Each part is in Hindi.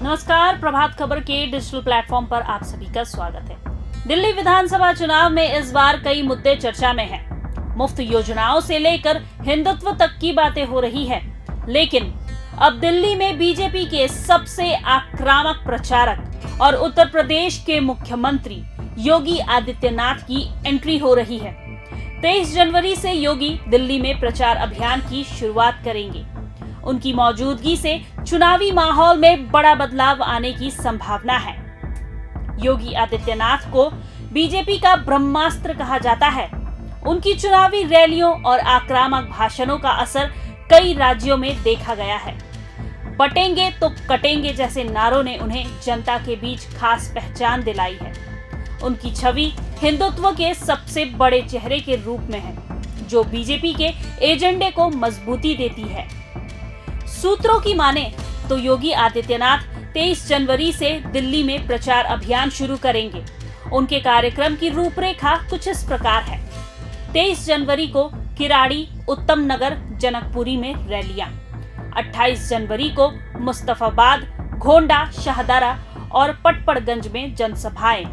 नमस्कार, प्रभात खबर के डिजिटल प्लेटफॉर्म पर आप सभी का स्वागत है। दिल्ली विधानसभा चुनाव में इस बार कई मुद्दे चर्चा में हैं। मुफ्त योजनाओं से लेकर हिंदुत्व तक की बातें हो रही है, लेकिन अब दिल्ली में बीजेपी के सबसे आक्रामक प्रचारक और उत्तर प्रदेश के मुख्यमंत्री योगी आदित्यनाथ की एंट्री हो रही है। 23 जनवरी से योगी दिल्ली में प्रचार अभियान की शुरुआत करेंगे। उनकी मौजूदगी से चुनावी माहौल में बड़ा बदलाव आने की संभावना है। योगी आदित्यनाथ को बीजेपी का ब्रह्मास्त्र कहा जाता है। उनकी चुनावी रैलियों और आक्रामक भाषणों का असर कई राज्यों में देखा गया है। बटेंगे तो कटेंगे जैसे नारों ने उन्हें जनता के बीच खास पहचान दिलाई है। उनकी छवि हिंदुत्व के सबसे बड़े चेहरे के रूप में है, जो बीजेपी के एजेंडे को मजबूती देती है। सूत्रों की माने तो योगी आदित्यनाथ 23 जनवरी से दिल्ली में प्रचार अभियान शुरू करेंगे। उनके कार्यक्रम की रूपरेखा कुछ इस प्रकार है। 23 जनवरी को किराड़ी, उत्तम नगर, जनकपुरी में रैलियां। 28 जनवरी को मुस्तफाबाद, घोंडा, शाहदरा और पटपड़गंज में जनसभाएं।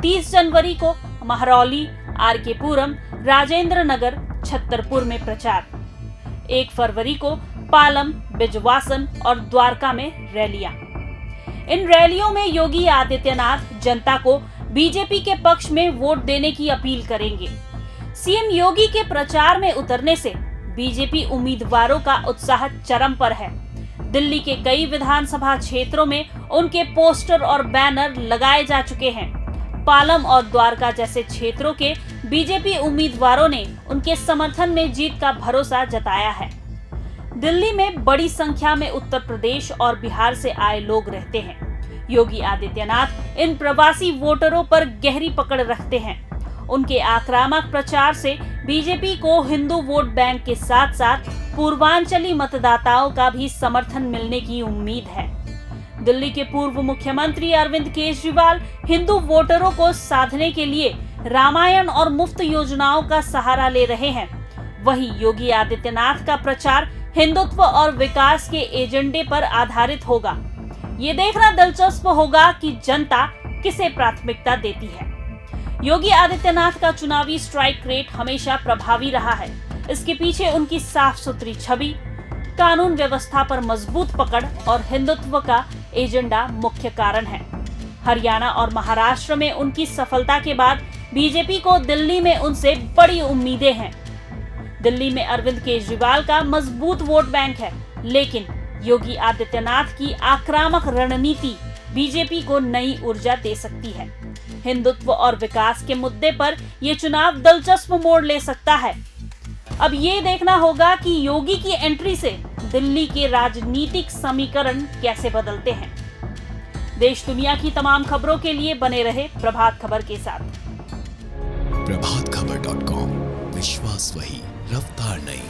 30 जनवरी को महरौली, आरके पुरम, राजेंद्र नगर, छतरपुर में प्रचार। 1 फरवरी को पालम, बिजवासन और द्वारका में रैलियां। इन रैलियों में योगी आदित्यनाथ जनता को बीजेपी के पक्ष में वोट देने की अपील करेंगे। सीएम योगी के प्रचार में उतरने से बीजेपी उम्मीदवारों का उत्साह चरम पर है। दिल्ली के कई विधानसभा क्षेत्रों में उनके पोस्टर और बैनर लगाए जा चुके हैं। पालम और द्वारका जैसे क्षेत्रों के बीजेपी उम्मीदवारों ने उनके समर्थन में जीत का भरोसा जताया है। दिल्ली में बड़ी संख्या में उत्तर प्रदेश और बिहार से आए लोग रहते हैं। योगी आदित्यनाथ इन प्रवासी वोटरों पर गहरी पकड़ रखते हैं। उनके आक्रामक प्रचार से बीजेपी को हिंदू वोट बैंक के साथ साथ पूर्वांचली मतदाताओं का भी समर्थन मिलने की उम्मीद है। दिल्ली के पूर्व मुख्यमंत्री अरविंद केजरीवाल हिंदू वोटरों को साधने के लिए रामायण और मुफ्त योजनाओं का सहारा ले रहे हैं। वहीं योगी आदित्यनाथ का प्रचार हिंदुत्व और विकास के एजेंडे पर आधारित होगा। ये देखना दिलचस्प होगा कि जनता किसे प्राथमिकता देती है। योगी आदित्यनाथ का चुनावी स्ट्राइक रेट हमेशा प्रभावी रहा है। इसके पीछे उनकी साफ सुथरी छवि, कानून व्यवस्था पर मजबूत पकड़ और हिंदुत्व का एजेंडा मुख्य कारण है। हरियाणा और महाराष्ट्र में उनकी सफलता के बाद बीजेपी को दिल्ली में उनसे बड़ी उम्मीदें हैं। दिल्ली में अरविंद केजरीवाल का मजबूत वोट बैंक है, लेकिन योगी आदित्यनाथ की आक्रामक रणनीति बीजेपी को नई ऊर्जा दे सकती है। हिंदुत्व और विकास के मुद्दे पर यह चुनाव दिलचस्प मोड़ ले सकता है। अब ये देखना होगा कि योगी की एंट्री से दिल्ली के राजनीतिक समीकरण कैसे बदलते हैं। देश दुनिया की तमाम खबरों के लिए बने रहे प्रभात खबर के साथ। प्रभातखबर.com, विश्वास वही, रफ्तार नहीं।